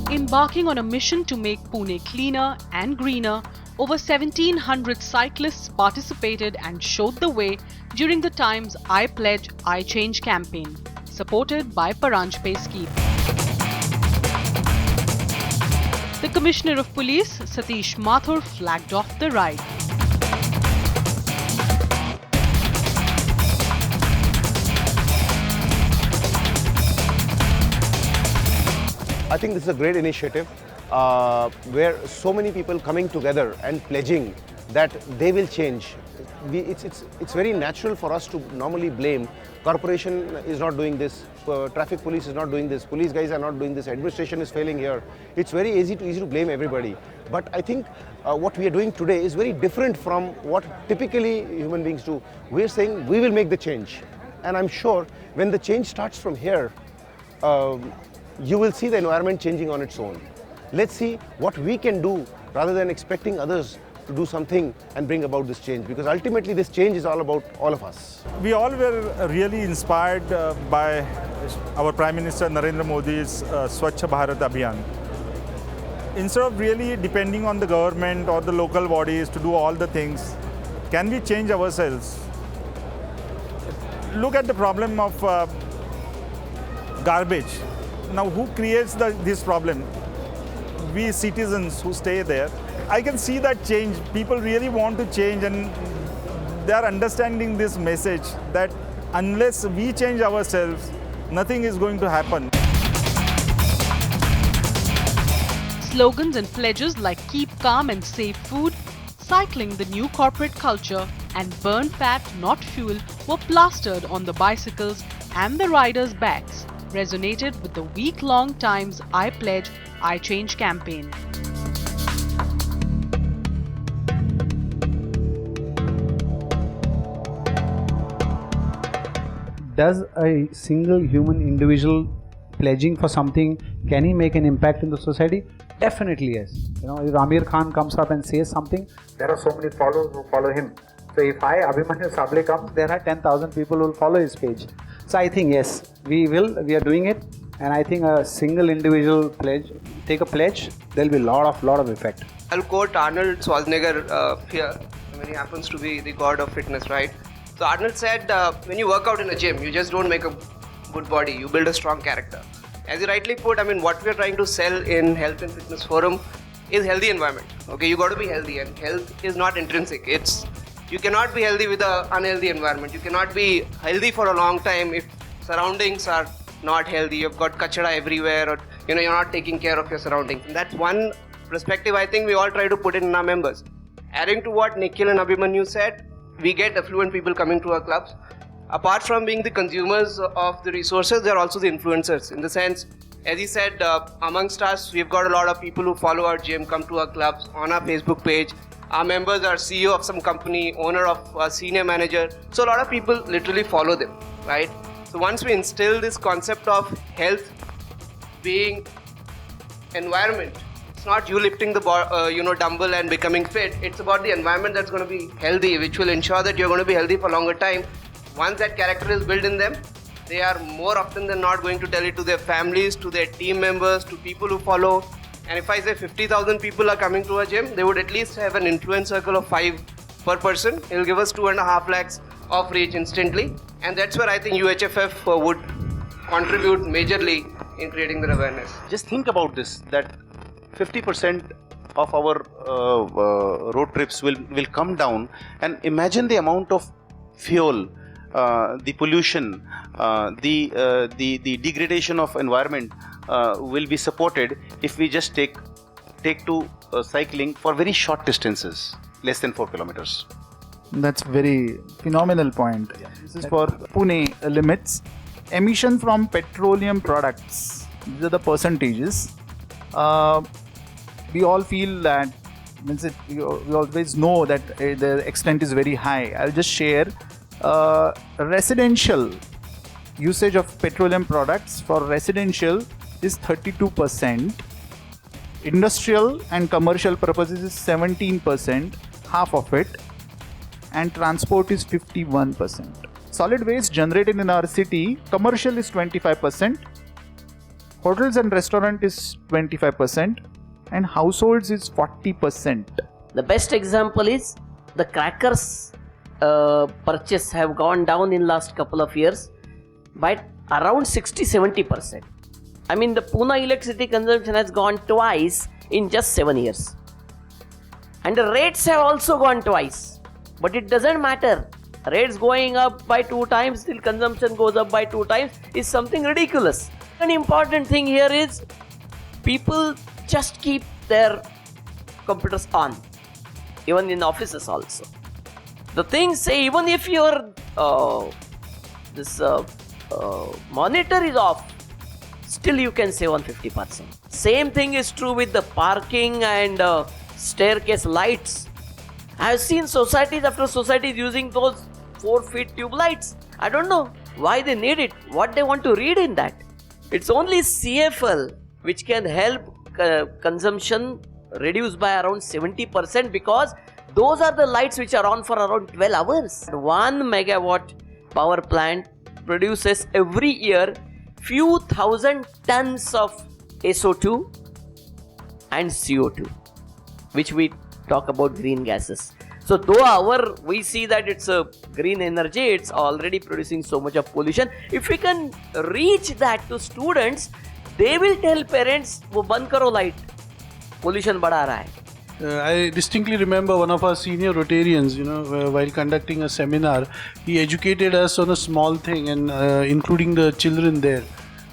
Embarking on a mission to make Pune cleaner and greener, over 1,700 cyclists participated and showed the way during the Times I Pledge, I Change campaign, supported by Paranjpe scheme. The Commissioner of Police, Satish Mathur, flagged off the ride. I think this is a great initiative where so many people coming together and pledging that they will change. It's very natural for us to normally blame. Corporation is not doing this, traffic police is not doing this, police guys are not doing this, administration is failing here. It's very easy to blame everybody. But I think what we are doing today is very different from what typically human beings do. We are saying we will make the change. And I'm sure when the change starts from here, you will see the environment changing on its own. Let's see what we can do rather than expecting others to do something and bring about this change, because ultimately this change is all about all of us. We all were really inspired by our Prime Minister Narendra Modi's Swachh Bharat Abhiyan. Instead of really depending on the government or the local bodies to do all the things, can we change ourselves? Look at the problem of garbage. Now, who creates this problem? We citizens who stay there. I can see that change. People really want to change, and they are understanding this message that unless we change ourselves, nothing is going to happen. Slogans and pledges like keep calm and save food, cycling the new corporate culture, and burn fat, not fuel were plastered on the bicycles and the riders' backs, resonated with the week-long Times I Pledge, I Change campaign. Does a single human individual pledging for something, can he make an impact in the society? Definitely yes. You know, if Amir Khan comes up and says something, there are so many followers who follow him. So if Abhimanyu Sable comes, there are 10,000 people who will follow his page. So I think yes, we are doing it, and I think a single individual take a pledge, there will be lot of effect. I'll quote Arnold Schwarzenegger here. I mean, he happens to be the god of fitness, right? So Arnold said, when you work out in a gym, you just don't make a good body, you build a strong character. As you rightly put, I mean, what we are trying to sell in Health and Fitness Forum is healthy environment. Okay, you got to be healthy, and health is not intrinsic. You cannot be healthy with an unhealthy environment. You cannot be healthy for a long time if surroundings are not healthy. You've got kachara everywhere, or you're not taking care of your surroundings. And that's one perspective I think we all try to put in our members. Adding to what Nikhil and Abhimanyu said, we get affluent people coming to our clubs. Apart from being the consumers of the resources, they're also the influencers. In the sense, as he said, amongst us, we've got a lot of people who follow our gym, come to our clubs, on our Facebook page. Our members are CEO of some company, owner of a senior manager. So a lot of people literally follow them, right? So once we instill this concept of health being environment, it's not you lifting the dumbbell and becoming fit. It's about the environment that's going to be healthy, which will ensure that you're going to be healthy for a longer time. Once that character is built in them, they are more often than not going to tell it to their families, to their team members, to people who follow. And if I say 50,000 people are coming to a gym, they would at least have an influence circle of 5 per person. It will give us 2.5 lakhs of reach instantly. And that's where I think UHFF would contribute majorly in creating the awareness. Just think about this, that 50% of our road trips will come down, and imagine the amount of fuel, the pollution, the degradation of environment will be supported if we just take to cycling for very short distances, less than 4 kilometers. That's very phenomenal point. Yeah. This is for Pune limits. Emission from petroleum products. These are the percentages. We all feel that, we always know that the extent is very high. I'll just share residential usage of petroleum products for residential is 32%. Industrial and commercial purposes is 17%, half of it, and transport is 51%. Solid waste generated in our city, commercial is 25%, hotels and restaurant is 25%, and households is 40%. The best example is the crackers purchase have gone down in last couple of years by around 60-70%. I mean, the Pune electricity consumption has gone twice in just 7 years. And the rates have also gone twice. But it doesn't matter. Rates going up by 2 times till consumption goes up by 2 times is something ridiculous. An important thing here is people just keep their computers on, even in offices also. The thing say, even if your monitor is off, still you can save on 50%. Same thing is true with the parking and staircase lights. I have seen societies after societies using those 4-feet tube lights. I don't know why they need it, what they want to read in that. It's only CFL which can help consumption reduce by around 70%, because those are the lights which are on for around 12 hours. 1 megawatt power plant produces every year few thousand tons of SO2 and CO2, which we talk about green gases. So though we see that it's a green energy, it's already producing so much of pollution. If we can reach that to students, they will tell parents, wo band karo light, pollution बढ़ा रहा है. I distinctly remember one of our senior Rotarians, while conducting a seminar, he educated us on a small thing, and including the children there.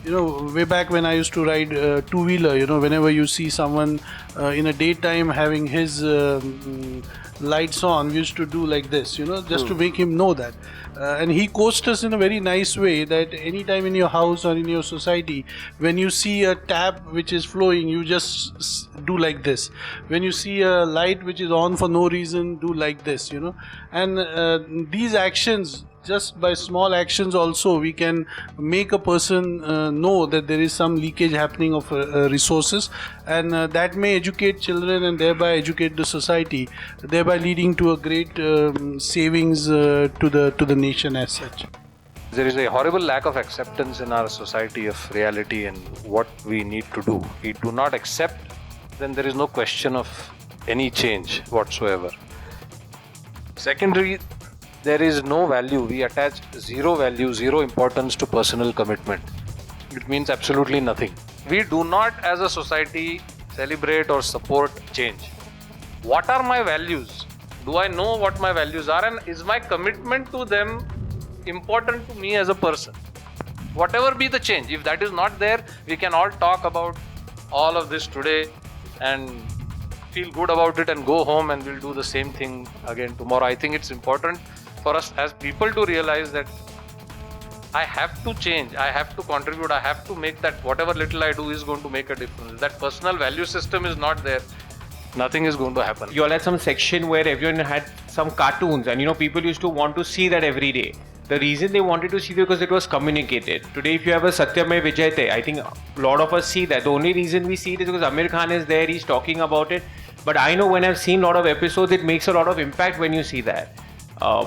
Way back when I used to ride two-wheeler, whenever you see someone in a daytime having his lights on, we used to do like this, just to make him know that. And he coached us in a very nice way that anytime in your house or in your society, when you see a tap which is flowing, you just do like this. When you see a light which is on for no reason, do like this, And these actions, just by small actions also, we can make a person know that there is some leakage happening of resources, and that may educate children and thereby educate the society, thereby leading to a great savings to the nation as such. There is a horrible lack of acceptance in our society of reality and what we need to do. We do not accept, then there is no question of any change whatsoever. Secondary, there is no value. We attach zero value, zero importance to personal commitment. It means absolutely nothing. We do not, as a society, celebrate or support change. What are my values? Do I know what my values are, and is my commitment to them important to me as a person? Whatever be the change, if that is not there, we can all talk about all of this today and feel good about it and go home and we'll do the same thing again tomorrow. I think it's important for us as people to realize that I have to change, I have to contribute, I have to make that whatever little I do is going to make a difference. That personal value system is not there, nothing is going to happen. You all had some section where everyone had some cartoons, and people used to want to see that every day. The reason they wanted to see it because it was communicated. Today if you have a Satyamay Vijayate, I think a lot of us see that. The only reason we see it is because Aamir Khan is there, he's talking about it. But I know when I've seen a lot of episodes, it makes a lot of impact when you see that.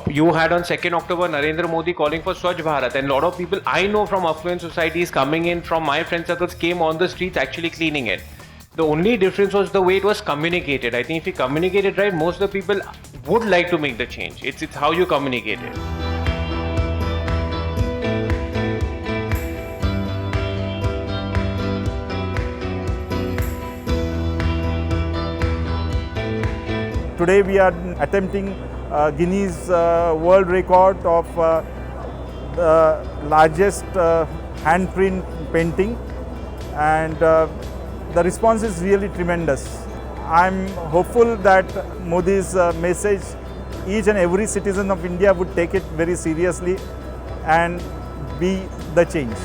You had on 2nd October Narendra Modi calling for Swachh Bharat, and a lot of people I know from affluent societies coming in from my friend circles came on the streets actually cleaning it. The only difference was the way it was communicated. I think if you communicate it right, most of the people would like to make the change. It's how you communicate it. Today we are attempting Guinness World Record of the largest handprint painting, and the response is really tremendous. I'm hopeful that Modi's message, each and every citizen of India would take it very seriously and be the change.